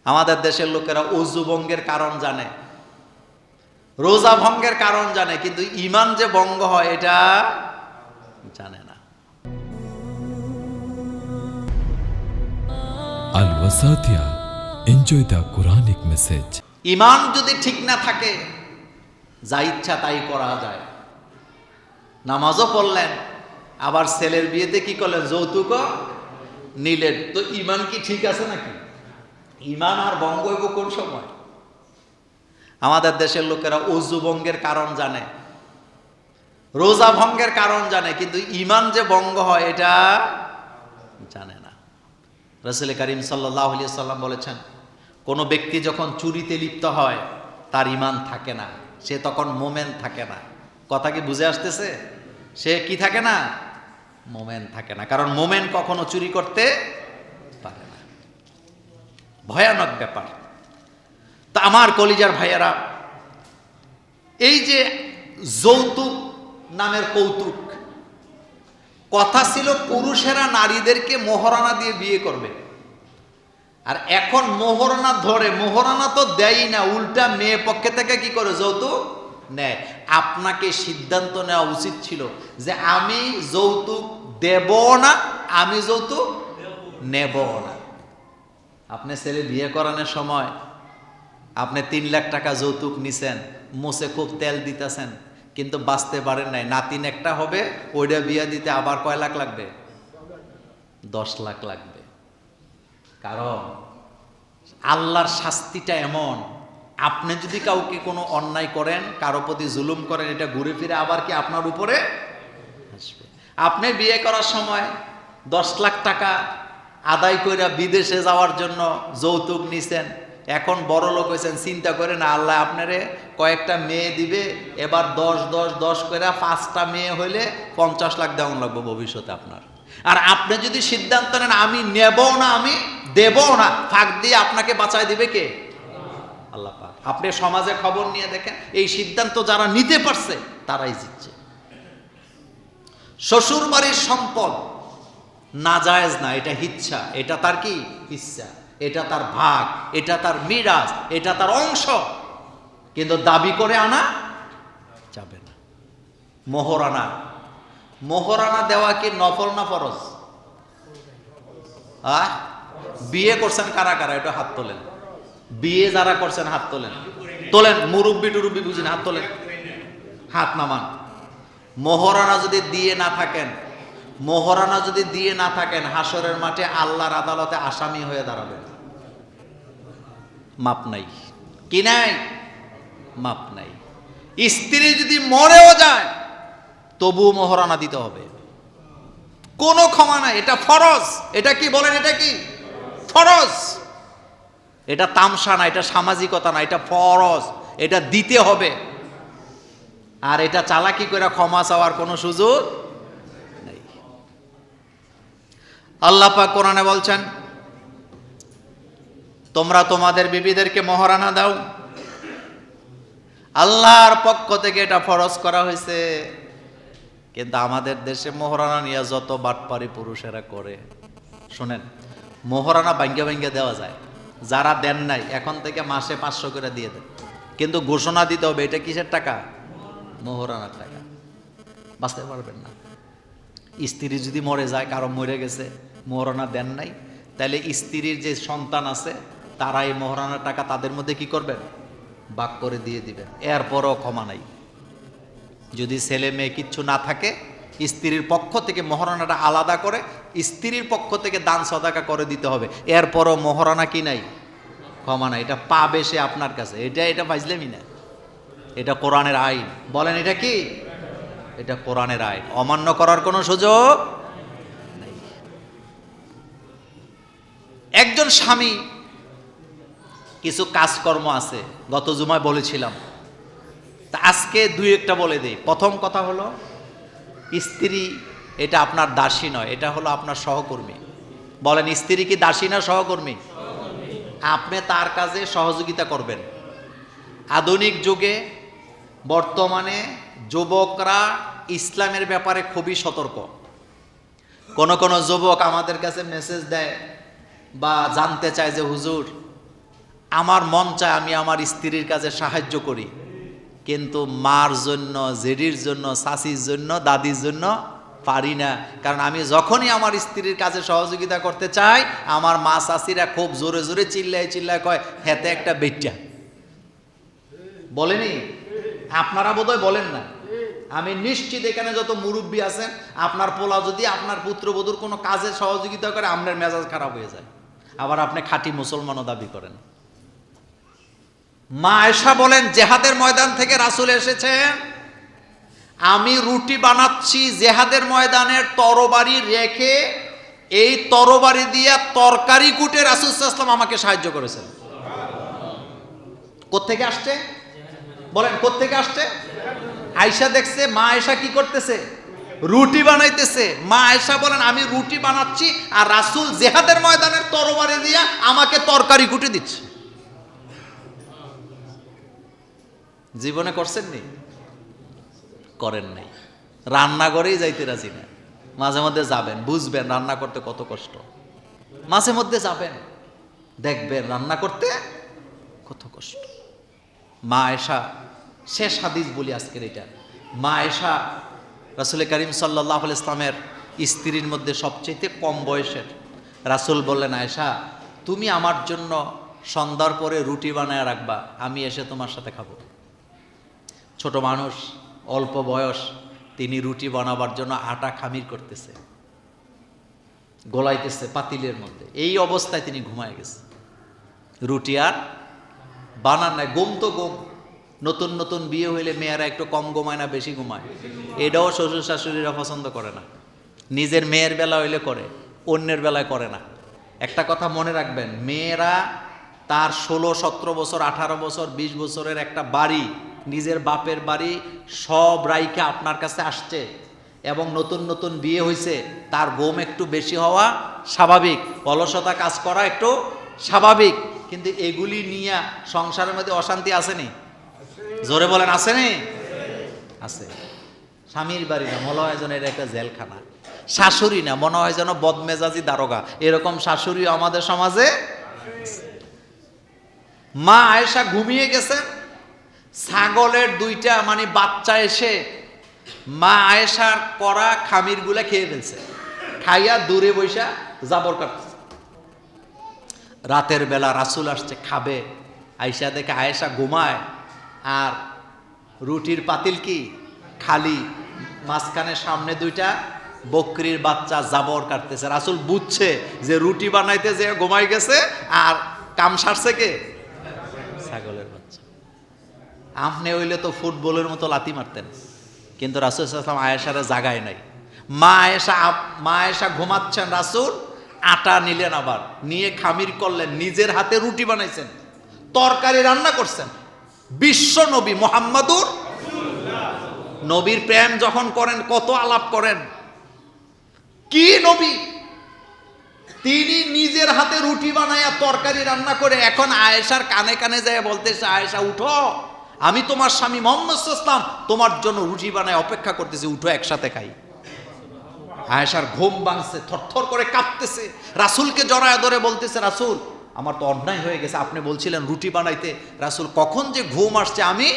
আমাদের দেশের লোকেরা অজু ভঙ্গের কারণ জানে, রোজা ভঙ্গের কারণ জানে, কিন্তু ঈমান যে ভঙ্গ হয় এটা জানে না। Al Wasatia, enjoy the Quranic message. ঈমান যদি ঠিক না থাকে যা ইচ্ছা তাই করা যায়। নামাজও পড়লেন, আবার ছেলের বিয়েতে কি করলেন, যৌতুক নিলেন, তো ঈমান কি ঠিক আছে নাকি? ঈমান আর ভঙ্গ হইব কোন সময়? আমাদের দেশের লোকেরা অজু ভঙ্গের কারণ জানে, রোজা ভঙ্গের কারণ জানে, কিন্তু ঈমান যে ভঙ্গ হয় এটা জানে না। রাসূল করিম সাল্লাল্লাহু আলাইহি সাল্লাম বলেছেন, কোনো ব্যক্তি যখন চুরিতে লিপ্ত হয় তার ঈমান থাকে না, সে তখন মোমেন থাকে না। কথা কি বুঝে আসতেছে? সে কি থাকে না? মোমেন থাকে না, কারণ মোমেন কখনো চুরি করতে পারে না। ভয়ানক ব্যাপার। তা আমার কলিজার ভাইয়েরা, এই যে যৌতুক নামের কৌতুক, কথা ছিল পুরুষেরা নারীদেরকে মোহরানা দিয়ে বিয়ে করবে, আর এখন মোহরানা ধরে, মোহরানা তো দেয়ই না, উল্টা মেয়ে পক্ষে থেকে কি করে যৌতুক নেয়। আপনাকে সিদ্ধান্ত নেওয়া উচিত ছিল যে আমি যৌতুক দেব না, আমি যৌতুক নেব না। আপনি ছেলে বিয়ে করানোর সময় আপনি 3 লাখ টাকা যৌতুক নিছেন, মোছে খুব তেল দিতেছেন, কিন্তু বাঁচতে পারেন নাই, নাতিন একটা হবে, ওইটা বিয়ে দিতে আবার কয় লাখ লাগবে? 10 লাখ লাগবে। কারণ আল্লাহর শাস্তিটা এমন, আপনি যদি কাউকে কোনো অন্যায় করেন, কারো প্রতি জুলুম করেন, এটা ঘুরে ফিরে আবার কি আপনার উপরে আসবে। আপনি বিয়ে করার সময় 10 লাখ টাকা আদায় করে বিদেশে যাওয়ার জন্য যৌতুক নিছেন, এখন বড় লোক হয়েছেন, চিন্তা করে না আল্লাহ আপনারে কয়েকটা মেয়ে দিবে, এবার 10 করে 5টা মেয়ে হইলে 50 লাখ দেওয়া লাগবে ভবিষ্যতে আপনার। আর আপনি যদি সিদ্ধান্ত নেন আমি নেব না, আমি দেব না, ফাঁক দিয়ে আপনাকে বাঁচায় দিবে কে? আল্লাহ পাক। আপনি সমাজে খবর নিয়ে দেখেন, এই সিদ্ধান্ত যারা নিতে পারছে তারাই জিতছে। শ্বশুর বাড়ির সম্পদ নাজায়েজ না, এটা ইচ্ছা, এটা তার কি ইচ্ছা, এটা তার ভাগ, এটা তার মিরাজ, এটা তার অংশ, কিন্তু দাবি করে আনা যাবে না। মোহরানা, মোহরানা দেওয়া কি নফল না ফরজ? বিয়ে করছেন কারা কারা, এটা হাত তোলেন। বিয়ে যারা করছেন হাত তোলেন, তোলেন। মুরব্বি টুরব্বি বুঝিন, হাত তোলেন, হাত নামান। মোহরানা যদি দিয়ে না থাকেন, মোহরানা যদি দিয়ে না থাকেন, হাসরের মাঠে আল্লাহর আদালতে আসামি হয়ে দাঁড়াবেন। মাপ নাই, কি নাই? মাপ নাই। স্ত্রী যদি মরেও যায় তবুও মোহরানা দিতে হবে, কোনো ক্ষমা নাই। এটা ফরজ। এটা কি বলেন? এটা কি ফরজ? এটা তামসা না, এটা সামাজিকতা না, এটা ফরজ, এটা দিতে হবে। আর এটা চালাকি করে ক্ষমা চাওয়ার কোনো সুযোগ নেই। আল্লাহ পাক কোরআনে বলছেন, তোমরা তোমাদের বিবিদেরকে মোহরানা দাও। আল্লাহর পক্ষ থেকে এটা ফরজ করা হয়েছে, কিন্তু আমাদের দেশে মোহরানা নিয়ে যত বাটপারি পুরুষেরা করে, শোনেন, মোহরানা ভাঙ্গা ভাঙ্গা দেওয়া যায়। যারা দেন নাই এখন থেকে মাসে 500 করে দিয়ে দেন, কিন্তু ঘোষণা দিতে হবে এটা কিসের টাকা? মোহরানার টাকা। বাঁচতে পারবেন না। স্ত্রী যদি মরে যায়, কারো মরে গেছে, মোহরানা দেন নাই, তাহলে স্ত্রীর যে সন্তান আছে তারা এই মোহরানার টাকা তাদের মধ্যে কি করবেন? ভাগ করে দিয়ে দিবেন। এরপরও ক্ষমা নাই। যদি ছেলে মেয়ে কিচ্ছু না থাকে, স্ত্রীর পক্ষ থেকে মোহরানাটা আলাদা করে স্ত্রীর পক্ষ থেকে দান সদাকা করে দিতে হবে। এরপরও মোহরানা কি নাই? ক্ষমা নাই। এটা পাবে সে আপনার কাছে। এটা ফাজলামি না, এটা কোরআনের আইন। বলেন এটা কি? এটা কোরআনের আইন, অমান্য করার কোনো সুযোগ নেই। একজন স্বামী, কিছু কাজকর্ম আছে, গত জুমায় বলেছিলাম, তা আজকে 2-1টা বলে দেই। প্রথম কথা হলো, স্ত্রী এটা আপনার দাসী নয়, এটা হলো আপনার সহকর্মী। বলেন স্ত্রী কি দাসী না সহকর্মী? আপনি তার কাজে সহযোগিতা করবেন। আধুনিক যুগে বর্তমানে যুবকরা ইসলামের ব্যাপারে খুবই সতর্ক। কোন যুবক আমাদের কাছে মেসেজ দেয় বা জানতে চায় যে হুজুর আমার মন চায় আমি আমার স্ত্রীর কাজে সাহায্য করি, কিন্তু মার জন্য, জেডির জন্য, শাশির জন্য, দাদির জন্য পারি না। কারণ আমি যখনই আমার স্ত্রীর কাজে সহযোগিতা করতে চাই, আমার মা শাশিরা খুব জোরে জোরে চিল্লায় কয়, হেতে একটা বেটা। বলেনি? আপনারা বোধহয় বলেন না। আমি নিশ্চিত এখানে যত মুরব্বী আছেন, আপনার পোলা যদি আপনার পুত্রবধূর কোনো কাজে সহযোগিতা করে, আপনার মেজাজ খারাপ হয়ে যায়। আবার আপনি খাঁটি মুসলমানও দাবি করেন। মা আয়েশা বলেন, জেহাদের ময়দান থেকে রাসূল এসেছেন, আমি রুটি বানাচ্ছি, জেহাদের ময়দানের তরবারি রেখে এই তরবারি দিয়ে তরকারি কুটে রাসূল সাল্লাল্লাহু আলাইহি ওয়াসাল্লাম আমাকে সাহায্য করেছেন। কোত্থেকে আসছে বলেন, কোত্থেকে আসছে? আয়েশা দেখছে মা আয়েশা কি করতেছে, রুটি বানাইতেছে। মা আয়েশা বলেন, আমি রুটি বানাচ্ছি আর রাসূল জেহাদের ময়দানের তরবারি দিয়ে আমাকে তরকারি কুটে দিচ্ছে। জীবনে করছেন নি? করেন নাই। রান্নাঘরেই যাইতে রাজি না। মাঝে মধ্যে যাবেন, বুঝবেন রান্না করতে কত কষ্ট। মাঝে মধ্যে যাবেন, দেখবেন রান্না করতে কত কষ্ট। মা আয়েশা, শেষ হাদিস বলি আজকের এটা। মা আয়েশা রাসূল করিম সাল্লাল্লাহু আলাইহি ইসলামের স্ত্রীর মধ্যে সবচেয়ে কম বয়সের। রাসূল বললেন, আয়েশা তুমি আমার জন্য সন্ধ্যার পরে রুটি বানায় রাখবা, আমি এসে তোমার সাথে খাবো। ছোট মানুষ, অল্প বয়স, তিনি রুটি বানাবার জন্য আটা খামির করতেছে, গোলাইতেছে পাতিলের মধ্যে। এই অবস্থায় তিনি ঘুমায় গেছে। রুটি আর বানান নাই, গম তো গম। নতুন নতুন বিয়ে হইলে মেয়েরা একটু কম ঘুমায় না বেশি ঘুমায়? এটাও শ্বশুর শাশুড়িরা পছন্দ করে না। নিজের মেয়ের বেলা হইলে করে, অন্যের বেলায় করে না। একটা কথা মনে রাখবেন, মেয়েরা তার 16-17 বছর, 18 বছর, 20 বছরের একটা বাড়ি, নিজের বাপের বাড়ি সব রাইখা আপনার কাছে আসছে এবং নতুন নতুন বিয়ে হয়েছে, তার ঘুম একটু বেশি হওয়া স্বাভাবিক, অলসতা কাজ করা একটু স্বাভাবিক। কিন্তু এগুলি নিয়ে সংসারের মধ্যে অশান্তি আসেনি? জোরে বলেন, আসেনি? আছে। স্বামীর বাড়ি না, মনে হয় যেন এটা একটা জেলখানা। শাশুড়ি না, মনে হয় যেন বদমেজাজি দারোগা। এরকম শাশুড়ি আমাদের সমাজে। মা আয়েশা ঘুমিয়ে গেছেন, ছাগলের দুইটা বাচ্চা এসে মা আয়েশার করা খামিরগুলা খেয়ে ফেলছে। খাইয়া দূরে বৈশা জাবর কাটছে। রাতের বেলা রাসূল আসছে, খাবে। আয়েশা দেখে আয়েশা ঘুমায় আর রুটির পাতিল কি খালি, মাঝখানে সামনে দুইটা বকরির বাচ্চা জাবর কাটতেছে। রাসূল বুঝছে যে রুটি বানাইতে যে ঘুমাই গেছে আর কাম সারছে কে? ছাগলের বাচ্চা। আপনি হইলে তো ফুটবলের মতো লাথি মারতেন, কিন্তু রাসূল সাল্লাল্লাহু আলাইহি ওয়াসাল্লাম আয়েশারে জাগায় নাই। মা আয়েশা ঘুমাচ্ছেন, রাসূল আটা নিলেন, আবার নিয়ে খামির করলেন, নিজের হাতে রুটি বানাইছেন, তরকারি রান্না করছেন। বিশ্ব নবী মুহাম্মাদুর নবীর প্রেম যখন করেন কত আলাপ করেন। কি নবী, তিনি নিজের হাতে রুটি বানাইয়া তরকারি রান্না করে এখন আয়েশার কানে কানে যায় বলতেছে, আয়েশা উঠো, আমি তোমার স্বামী মুহাম্মদ সাল্লাল্লাহু আলাইহি ওয়াসাল্লাম তোমার জন্য রুটি বানায় অপেক্ষা করতেছি, উঠো একসাথে খাই। আয়েশার ঘুম ভাঙছে, থরথর করে কাঁপতেছে, রাসূলকে জড়ায় ধরে বলতেছে, রাসূল আমার তো অন্যায় হয়ে গেছে, আপনি বলছিলেন রুটি বানাইতে। রাসূল কখন যে ঘুম আসছে আমি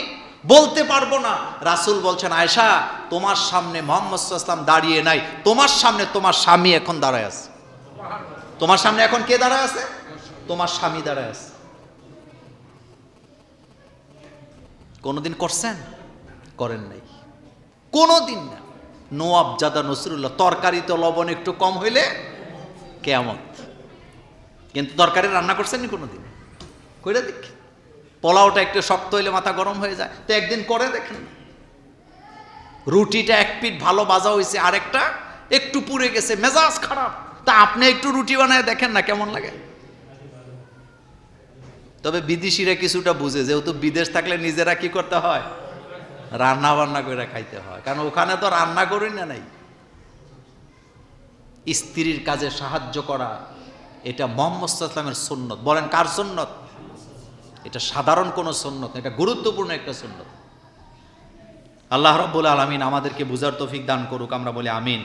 বলতে পারবো না। রাসূল বলছেন, আয়েশা তোমার সামনে মুহাম্মদ সাল্লাল্লাহু আলাইহি ওয়াসাল্লাম দাঁড়িয়ে নাই, তোমার সামনে তোমার স্বামী এখন দাঁড়ায় আছে। তোমার সামনে এখন কে দাঁড়ায় আছে? তোমার স্বামী দাঁড়ায় আছে। কোনদিন করছেন? করেন নাই, কোনদিন না। নওয়াব জাদা নসরুল্লাহ, তরকারিতে লবণ একটু কম হইলে কিয়ামত। কিন্তু তরকারি রান্না করছেন নি কোনোদিন? কইরা দেখেন। পোলাওটা একটু শক্ত হইলে মাথা গরম হয়ে যায়, তো একদিন করে দেখেন। রুটিটা এক পিঠ ভালো ভাজা হয়েছে, আরেকটা একটু পুড়ে গেছে, মেজাজ খারাপ, তা আপনি একটু রুটি বানায় দেখেন না কেমন লাগে। তবে বিদেশিরা কিছুটা বুঝে, যেহেতু বিদেশ থাকলে নিজেরা কি করতে হয়, রান্না বান্না করে খাইতে হয়, কারণ ওখানে তো রান্না করি না। নাই স্ত্রীর কাজে সাহায্য করা, এটা মুহাম্মদ সাল্লাল্লাহু আলাইহি ওয়াসাল্লামের সুন্নত। বলেন কার সুন্নত? এটা সাধারণ কোনো সুন্নত, এটা গুরুত্বপূর্ণ একটা সুন্নত। আল্লাহ রাব্বুল আলামিন আমাদেরকে বুঝার তৌফিক দান করুক, আমরা বলি আমিন।